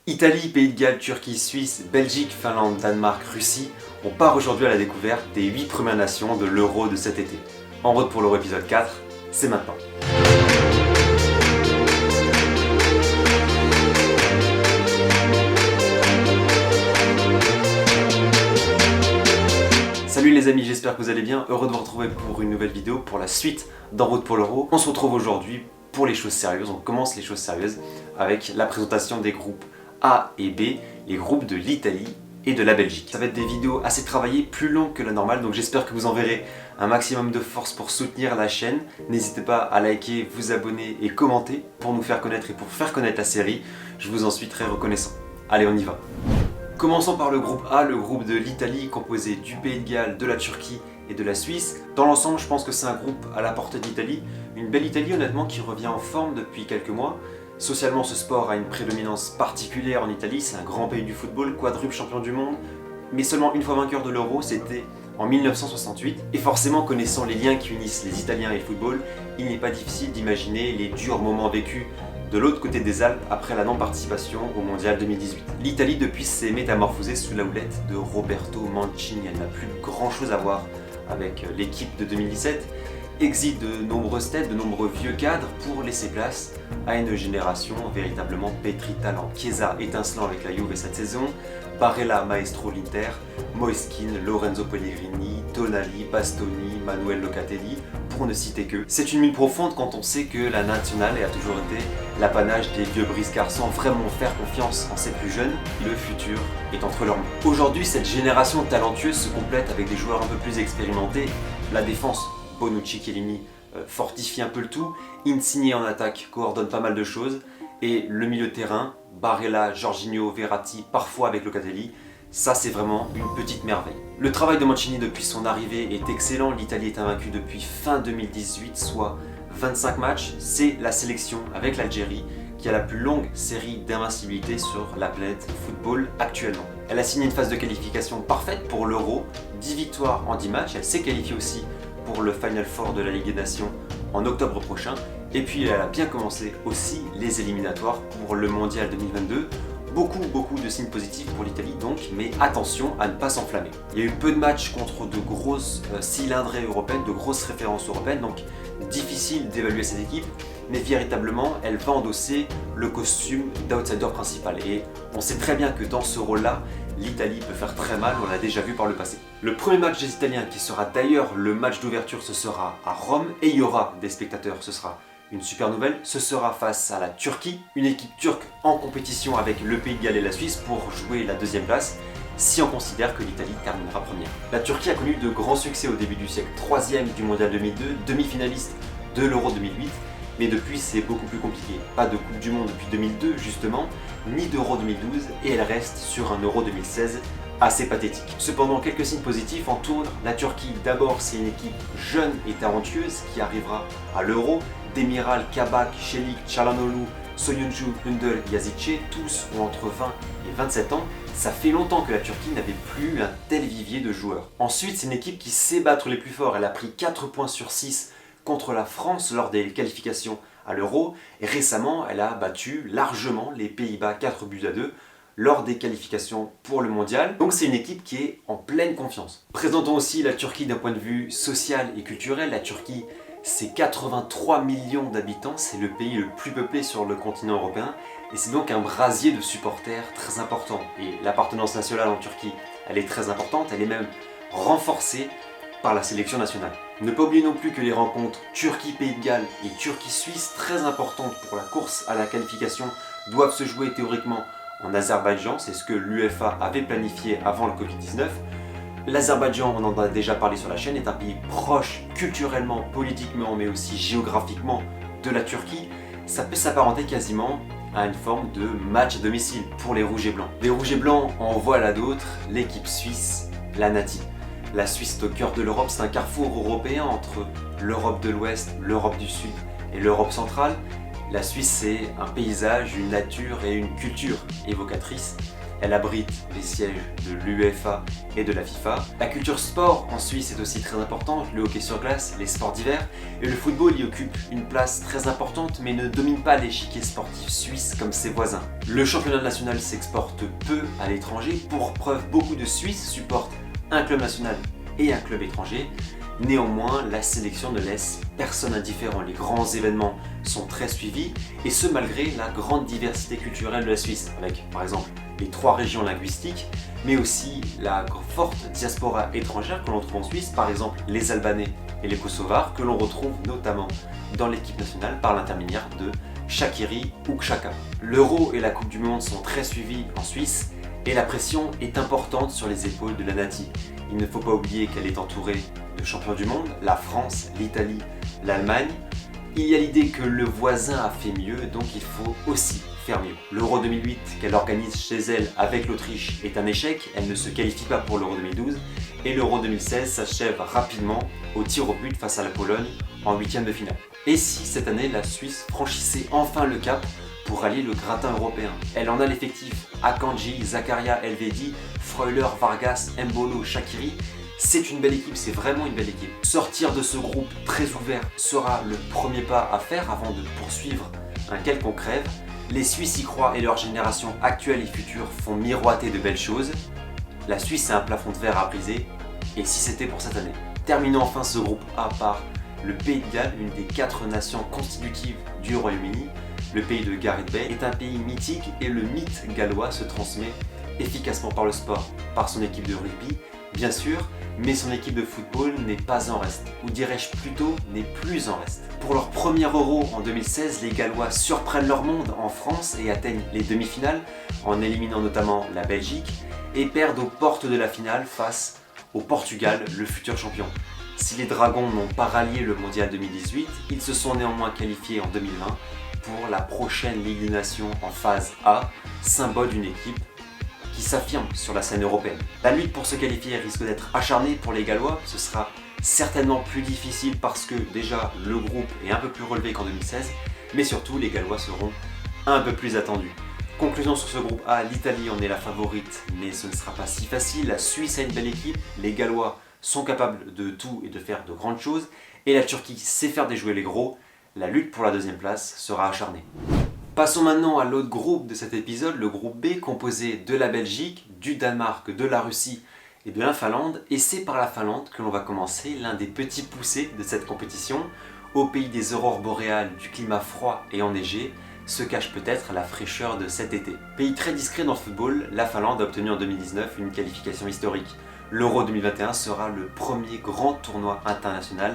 Italie, Pays de Galles, Turquie, Suisse, Belgique, Finlande, Danemark, Russie, on part aujourd'hui à la découverte des 8 premières nations de l'Euro de cet été. En route pour l'Euro épisode 4, c'est maintenant. Salut les amis, j'espère que vous allez bien, heureux de vous retrouver pour une nouvelle vidéo pour la suite d'En route pour l'Euro. On se retrouve aujourd'hui pour les choses sérieuses, on commence les choses sérieuses avec la présentation des groupes A et B, les groupes de l'Italie et de la Belgique. Ça va être des vidéos assez travaillées, plus longues que la normale, donc j'espère que vous enverrez un maximum de force pour soutenir la chaîne. N'hésitez pas à liker, vous abonner et commenter pour nous faire connaître et pour faire connaître la série. Je vous en suis très reconnaissant. Allez, on y va. Commençons par le groupe A, le groupe de l'Italie composé du Pays de Galles, de la Turquie et de la Suisse. Dans l'ensemble, je pense que c'est un groupe à la portée de l'Italie. Une belle Italie honnêtement qui revient en forme depuis quelques mois. Socialement, ce sport a une prédominance particulière en Italie, c'est un grand pays du football, quadruple champion du monde, mais seulement une fois vainqueur de l'Euro, c'était en 1968. Et forcément, connaissant les liens qui unissent les Italiens et le football, il n'est pas difficile d'imaginer les durs moments vécus de l'autre côté des Alpes après la non-participation au Mondial 2018. L'Italie depuis s'est métamorphosée sous la houlette de Roberto Mancini, elle n'a plus grand chose à voir avec l'équipe de 2017. Exit de nombreuses têtes, de nombreux vieux cadres pour laisser place à une génération véritablement pétrie de talent. Chiesa étincelant avec la Juve cette saison, Barella maestro l'Inter, Moiskin, Lorenzo Pellegrini, Tonali, Bastoni, Manuel Locatelli, pour ne citer que. C'est une mine profonde quand on sait que la nationale a toujours été l'apanage des vieux briscards sans vraiment faire confiance en ces plus jeunes. Le futur est entre leurs mains. Aujourd'hui, cette génération talentueuse se complète avec des joueurs un peu plus expérimentés. La défense, Bonucci, Chiellini fortifie un peu le tout, Insigne en attaque coordonne pas mal de choses, et le milieu de terrain, Barella, Jorginho, Verratti, parfois avec Locatelli, ça c'est vraiment une petite merveille. Le travail de Mancini depuis son arrivée est excellent, l'Italie est invaincue depuis fin 2018, soit 25 matchs, c'est la sélection avec l'Algérie qui a la plus longue série d'invincibilité sur la planète football actuellement. Elle a signé une phase de qualification parfaite pour l'Euro, 10 victoires en 10 matchs, elle s'est qualifiée aussi pour le Final Four de la Ligue des Nations en octobre prochain. Et puis elle a bien commencé aussi les éliminatoires pour le Mondial 2022. Beaucoup de signes positifs pour l'Italie donc, mais attention à ne pas s'enflammer. Il y a eu peu de matchs contre de grosses cylindrées européennes, de grosses références européennes, donc difficile d'évaluer cette équipe, mais véritablement elle va endosser le costume d'outsider principal. Et on sait très bien que dans ce rôle-là, l'Italie peut faire très mal, on l'a déjà vu par le passé. Le premier match des Italiens, qui sera d'ailleurs le match d'ouverture, ce sera à Rome, et il y aura des spectateurs, ce sera une super nouvelle, ce sera face à la Turquie, une équipe turque en compétition avec le Pays de Galles et la Suisse pour jouer la deuxième place, si on considère que l'Italie terminera première. La Turquie a connu de grands succès au début du siècle, 3e du Mondial 2002, demi-finaliste de l'Euro 2008, mais depuis c'est beaucoup plus compliqué. Pas de Coupe du Monde depuis 2002 justement, ni d'Euro 2012, et elle reste sur un Euro 2016 assez pathétique. Cependant, quelques signes positifs entourent la Turquie. D'abord, c'est une équipe jeune et talentueuse qui arrivera à l'Euro. Demiral, Kabak, Çelik, Çalhanoğlu, Soyuncu, Ünder, Yazice, tous ont entre 20 et 27 ans. Ça fait longtemps que la Turquie n'avait plus un tel vivier de joueurs. Ensuite, c'est une équipe qui sait battre les plus forts. Elle a pris 4 points sur 6 contre la France lors des qualifications à l'Euro. Et récemment, elle a battu largement les Pays-Bas 4 buts à 2 lors des qualifications pour le mondial. Donc c'est une équipe qui est en pleine confiance. Présentons aussi la Turquie d'un point de vue social et culturel. La Turquie, c'est 83 millions d'habitants, c'est le pays le plus peuplé sur le continent européen et c'est donc un brasier de supporters très important. Et l'appartenance nationale en Turquie, elle est très importante, elle est même renforcée par la sélection nationale. Ne pas oublier non plus que les rencontres Turquie-Pays de Galles et Turquie-Suisse, très importantes pour la course à la qualification, doivent se jouer théoriquement en Azerbaïdjan, c'est ce que l'UEFA avait planifié avant le Covid-19. L'Azerbaïdjan, on en a déjà parlé sur la chaîne, est un pays proche culturellement, politiquement, mais aussi géographiquement de la Turquie. Ça peut s'apparenter quasiment à une forme de match à domicile pour les Rouges et Blancs. Les Rouges et Blancs en voilà d'autres, l'équipe suisse, la Nati. La Suisse est au cœur de l'Europe, c'est un carrefour européen entre l'Europe de l'Ouest, l'Europe du Sud et l'Europe centrale. La Suisse, c'est un paysage, une nature et une culture évocatrice. Elle abrite les sièges de l'UEFA et de la FIFA. La culture sport en Suisse est aussi très importante, le hockey sur glace, les sports d'hiver, et le football y occupe une place très importante mais ne domine pas l'échiquier sportif suisse comme ses voisins. Le championnat national s'exporte peu à l'étranger, pour preuve beaucoup de Suisses supportent un club national et un club étranger. Néanmoins, la sélection ne laisse personne indifférent. Les grands événements sont très suivis, et ce malgré la grande diversité culturelle de la Suisse, avec par exemple les 3 régions linguistiques, mais aussi la forte diaspora étrangère que l'on trouve en Suisse, par exemple les Albanais et les Kosovars, que l'on retrouve notamment dans l'équipe nationale par l'intermédiaire de Shaqiri ou Xhaka. L'Euro et la Coupe du Monde sont très suivis en Suisse, et la pression est importante sur les épaules de la Nati. Il ne faut pas oublier qu'elle est entourée de champions du monde, la France, l'Italie, l'Allemagne. Il y a l'idée que le voisin a fait mieux, donc il faut aussi faire mieux. L'Euro 2008 qu'elle organise chez elle avec l'Autriche est un échec, elle ne se qualifie pas pour l'Euro 2012, et l'Euro 2016 s'achève rapidement au tir au but face à la Pologne en 8e de finale. Et si cette année la Suisse franchissait enfin le cap pour allier le gratin européen? Elle en a l'effectif: Akanji, Zakaria, Elvedi, Freuler, Vargas, Mbolo, Shaqiri. C'est une belle équipe, c'est vraiment une belle équipe. Sortir de ce groupe très ouvert sera le premier pas à faire avant de poursuivre un quelconque rêve. Les Suisses y croient et leur génération actuelle et future font miroiter de belles choses. La Suisse a un plafond de verre à briser, et si c'était pour cette année. Terminons enfin ce groupe A par le Pays de Galles, une des 4 nations constitutives du Royaume-Uni. Le pays de Gareth Bale est un pays mythique, et le mythe gallois se transmet efficacement par le sport, par son équipe de rugby, bien sûr, mais son équipe de football n'est pas en reste, ou dirais-je plutôt n'est plus en reste. Pour leur premier Euro en 2016, les Gallois surprennent leur monde en France et atteignent les demi-finales, en éliminant notamment la Belgique, et perdent aux portes de la finale face au Portugal, le futur champion. Si les Dragons n'ont pas rallié le Mondial 2018, ils se sont néanmoins qualifiés en 2020 pour la prochaine Ligue des Nations en phase A, symbole d'une équipe qui s'affirme sur la scène européenne. La lutte pour se qualifier risque d'être acharnée pour les Gallois. Ce sera certainement plus difficile parce que déjà le groupe est un peu plus relevé qu'en 2016, mais surtout les Gallois seront un peu plus attendus. Conclusion sur ce groupe A, l'Italie en est la favorite, mais ce ne sera pas si facile. La Suisse a une belle équipe, les Gallois sont capables de tout et de faire de grandes choses, et la Turquie sait faire déjouer les gros. La lutte pour la 2e place sera acharnée. Passons maintenant à l'autre groupe de cet épisode, le groupe B, composé de la Belgique, du Danemark, de la Russie et de la Finlande. Et c'est par la Finlande que l'on va commencer, l'un des petits poussés de cette compétition. Au pays des aurores boréales, du climat froid et enneigé, se cache peut-être la fraîcheur de cet été. Pays très discret dans le football, la Finlande a obtenu en 2019 une qualification historique. L'Euro 2021 sera le premier grand tournoi international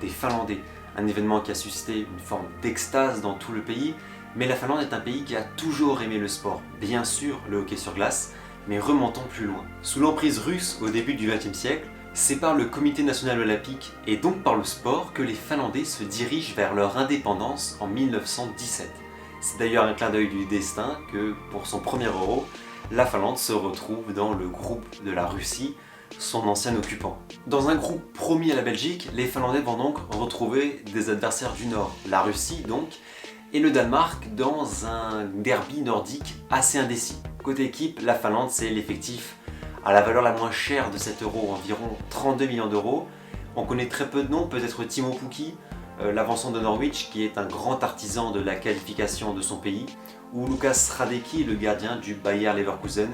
des Finlandais. Un événement qui a suscité une forme d'extase dans tout le pays. Mais la Finlande est un pays qui a toujours aimé le sport, bien sûr le hockey sur glace, mais remontons plus loin. Sous l'emprise russe au début du XXe siècle, c'est par le Comité national olympique et donc par le sport que les Finlandais se dirigent vers leur indépendance en 1917. C'est d'ailleurs un clin d'œil du destin que, pour son premier Euro, la Finlande se retrouve dans le groupe de la Russie, son ancien occupant. Dans un groupe promis à la Belgique, les Finlandais vont donc retrouver des adversaires du Nord, la Russie donc, et le Danemark dans un derby nordique assez indécis. Côté équipe, la Finlande, c'est l'effectif à la valeur la moins chère de cet euro, environ 32 millions d'euros. On connaît très peu de noms, peut-être Timo Pukki, l'avancement de Norwich, qui est un grand artisan de la qualification de son pays, ou Lukas Hradecky, le gardien du Bayer Leverkusen,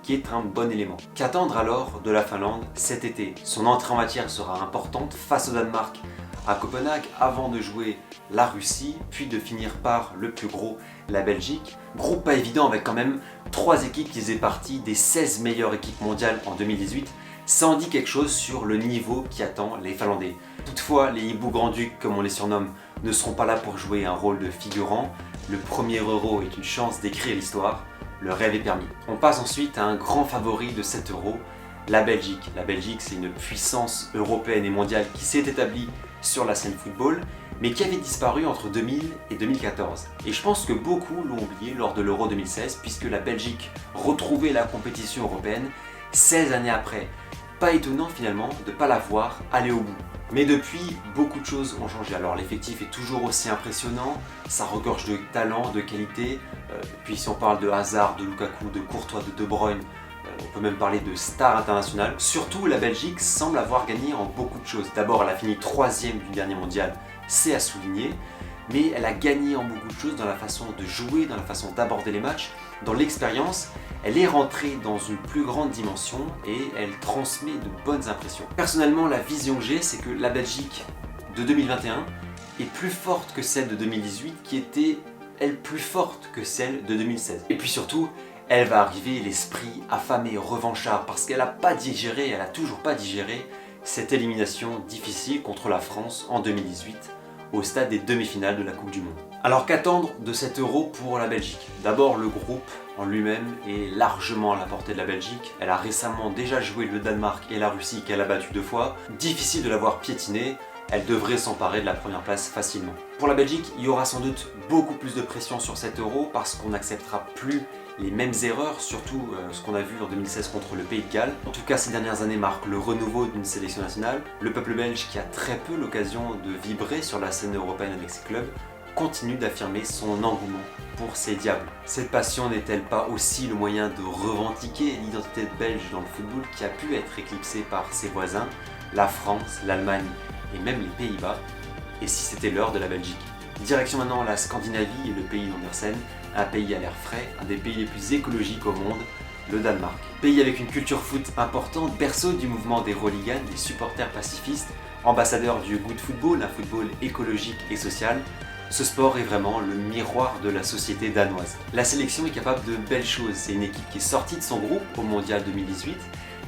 qui est un bon élément. Qu'attendre alors de la Finlande cet été? Son entrée en matière sera importante face au Danemark à Copenhague avant de jouer la Russie, puis de finir par le plus gros, la Belgique. Groupe pas évident avec quand même 3 équipes qui faisaient partie des 16 meilleures équipes mondiales en 2018. Ça en dit quelque chose sur le niveau qui attend les Finlandais. Toutefois, les hiboux grand-ducs, comme on les surnomme, ne seront pas là pour jouer un rôle de figurant. Le premier Euro est une chance d'écrire l'histoire. Le rêve est permis. On passe ensuite à un grand favori de cet Euro, la Belgique. La Belgique, c'est une puissance européenne et mondiale qui s'est établie sur la scène football, mais qui avait disparu entre 2000 et 2014. Et je pense que beaucoup l'ont oublié lors de l'Euro 2016, puisque la Belgique retrouvait la compétition européenne 16 années après. Pas étonnant finalement de ne pas la voir aller au bout. Mais depuis, beaucoup de choses ont changé. Alors l'effectif est toujours aussi impressionnant, ça regorge de talent, de qualité. Puis si on parle de Hazard, de Lukaku, de Courtois, de De Bruyne, on peut même parler de stars internationales. Surtout, la Belgique semble avoir gagné en beaucoup de choses. D'abord, elle a fini 3e du dernier mondial, c'est à souligner. Mais elle a gagné en beaucoup de choses dans la façon de jouer, dans la façon d'aborder les matchs, dans l'expérience. Elle est rentrée dans une plus grande dimension et elle transmet de bonnes impressions. Personnellement, la vision que j'ai, c'est que la Belgique de 2021 est plus forte que celle de 2018, qui était, elle, plus forte que celle de 2016. Et puis surtout, elle va arriver l'esprit affamé, revanchard, parce qu'elle n'a pas digéré, elle n'a toujours pas digéré cette élimination difficile contre la France en 2018, au stade des demi-finales de la Coupe du Monde. Alors qu'attendre de cet Euro pour la Belgique? D'abord, le groupe en lui-même est largement à la portée de la Belgique. Elle a récemment déjà joué le Danemark et la Russie qu'elle a battu 2 fois. Difficile de l'avoir piétinée, elle devrait s'emparer de la première place facilement. Pour la Belgique, il y aura sans doute beaucoup plus de pression sur cet Euro parce qu'on n'acceptera plus les mêmes erreurs, surtout ce qu'on a vu en 2016 contre le Pays de Galles. En tout cas, ces dernières années marquent le renouveau d'une sélection nationale. Le peuple belge, qui a très peu l'occasion de vibrer sur la scène européenne avec ses clubs, continue d'affirmer son engouement pour ses diables. Cette passion n'est-elle pas aussi le moyen de revendiquer l'identité belge dans le football qui a pu être éclipsée par ses voisins, la France, l'Allemagne et même les Pays-Bas? Et si c'était l'heure de la Belgique? Direction maintenant la Scandinavie et le pays d'Andersen, un pays à l'air frais, un des pays les plus écologiques au monde, le Danemark. Pays avec une culture foot importante, berceau du mouvement des Roligan, des supporters pacifistes, ambassadeur du good football, un football écologique et social. Ce sport est vraiment le miroir de la société danoise. La sélection est capable de belles choses. C'est une équipe qui est sortie de son groupe au Mondial 2018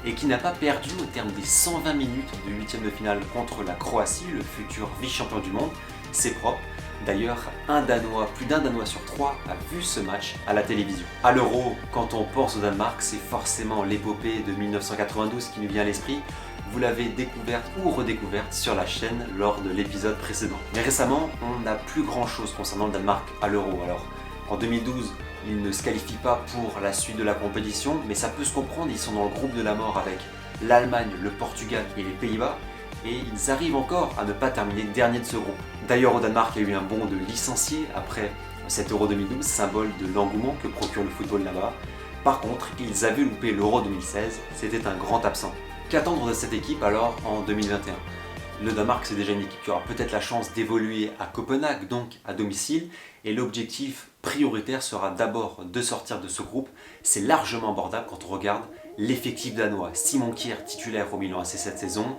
et qui n'a pas perdu au terme des 120 minutes de 8e de finale contre la Croatie, le futur vice-champion du monde. C'est propre. D'ailleurs, plus d'un Danois sur 3 a vu ce match à la télévision. À l'Euro, quand on pense au Danemark, c'est forcément l'épopée de 1992 qui nous vient à l'esprit. Vous l'avez découverte ou redécouverte sur la chaîne lors de l'épisode précédent. Mais récemment, on n'a plus grand chose concernant le Danemark à l'Euro. Alors, en 2012, ils ne se qualifient pas pour la suite de la compétition, mais ça peut se comprendre, ils sont dans le groupe de la mort avec l'Allemagne, le Portugal et les Pays-Bas, et ils arrivent encore à ne pas terminer dernier de ce groupe. D'ailleurs, au Danemark, il y a eu un bond de licenciés après cet Euro 2012, symbole de l'engouement que procure le football là-bas. Par contre, ils avaient loupé l'Euro 2016, c'était un grand absent. Qu'attendre de cette équipe alors en 2021? Le Danemark, c'est déjà une équipe qui aura peut-être la chance d'évoluer à Copenhague, donc à domicile, et l'objectif prioritaire sera d'abord de sortir de ce groupe. C'est largement abordable quand on regarde l'effectif danois. Simon Kjær, titulaire au Milan AC cette saison,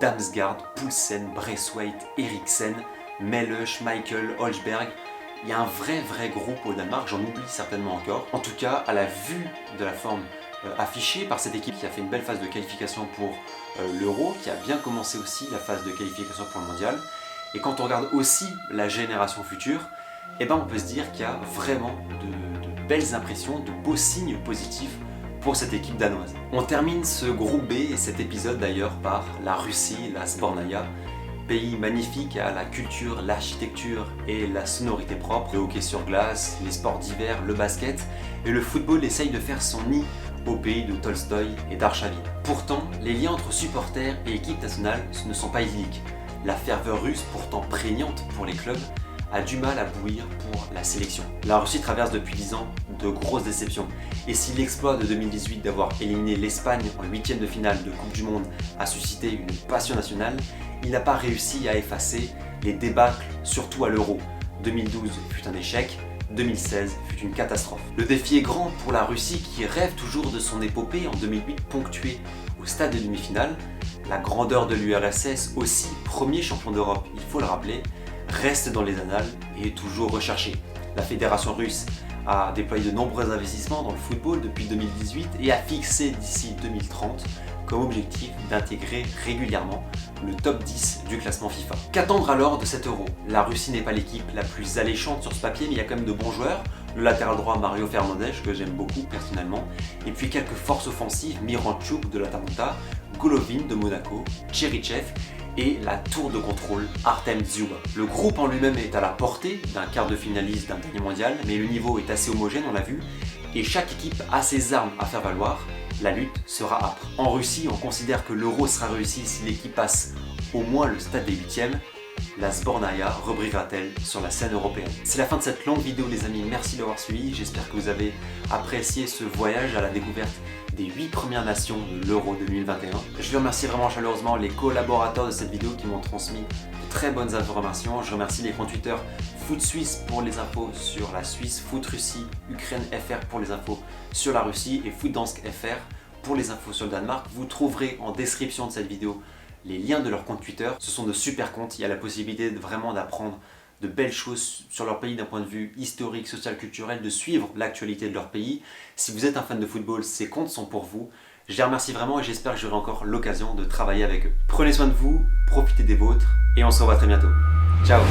Damsgaard, Poulsen, Braithwaite, Eriksen, Melle, Schmeichel, Holsberg. Il y a un vrai groupe au Danemark, j'en oublie certainement encore. En tout cas, à la vue de la forme affichée par cette équipe qui a fait une belle phase de qualification pour l'Euro, qui a bien commencé aussi la phase de qualification pour le Mondial, et quand on regarde aussi la génération future, on peut se dire qu'il y a vraiment de belles impressions, de beaux signes positifs pour cette équipe danoise. On termine ce groupe B et cet épisode d'ailleurs par la Russie, la Sbornaïa, pays magnifique à la culture, l'architecture et la sonorité propre, le hockey sur glace, les sports d'hiver, le basket, et le football essaye de faire son nid au pays de Tolstoï et d'Arshavine. Pourtant, les liens entre supporters et équipe nationale ne sont pas idylliques. La ferveur russe, pourtant prégnante pour les clubs, a du mal à bouillir pour la sélection. La Russie traverse depuis 10 ans de grosses déceptions. Et si l'exploit de 2018 d'avoir éliminé l'Espagne en 8e de finale de Coupe du Monde a suscité une passion nationale, il n'a pas réussi à effacer les débâcles, surtout à l'Euro. 2012 fut un échec, 2016 fut une catastrophe. Le défi est grand pour la Russie qui rêve toujours de son épopée en 2008 ponctuée au stade de demi-finale. La grandeur de l'URSS, aussi premier champion d'Europe, il faut le rappeler, reste dans les annales et est toujours recherchée. La fédération russe a déployé de nombreux investissements dans le football depuis 2018 et a fixé d'ici 2030 comme objectif d'intégrer régulièrement le top 10 du classement FIFA. Qu'attendre alors de cet Euro? La Russie n'est pas l'équipe la plus alléchante sur ce papier, mais il y a quand même de bons joueurs. Le latéral droit Mario Fernandes, que j'aime beaucoup personnellement, et puis quelques forces offensives, Miranchuk de l'Atalanta, Golovin de Monaco, Cherichev et la tour de contrôle Artem Dzyuba. Le groupe en lui-même est à la portée d'un quart de finaliste d'un dernier mondial, mais le niveau est assez homogène, on l'a vu, et chaque équipe a ses armes à faire valoir. La lutte sera âpre. En Russie, on considère que l'Euro sera réussi si l'équipe passe au moins le stade des 8e, la Sbornaïa rebrillera-t-elle sur la scène européenne? C'est la fin de cette longue vidéo les amis, merci d'avoir suivi, j'espère que vous avez apprécié ce voyage à la découverte des 8 premières nations de l'Euro 2021. Je veux remercier vraiment chaleureusement les collaborateurs de cette vidéo qui m'ont transmis de très bonnes informations. Je remercie les comptes Twitter Foot Suisse pour les infos sur la Suisse, Foot Russie, Ukraine FR pour les infos sur la Russie et Foot Dansk FR pour les infos sur le Danemark. Vous trouverez en description de cette vidéo les liens de leur compte Twitter. Ce sont de super comptes, il y a la possibilité vraiment d'apprendre de belles choses sur leur pays d'un point de vue historique, social, culturel, de suivre l'actualité de leur pays. Si vous êtes un fan de football, ces comptes sont pour vous. Je les remercie vraiment et j'espère que j'aurai encore l'occasion de travailler avec eux. Prenez soin de vous, profitez des vôtres et on se revoit très bientôt. Ciao!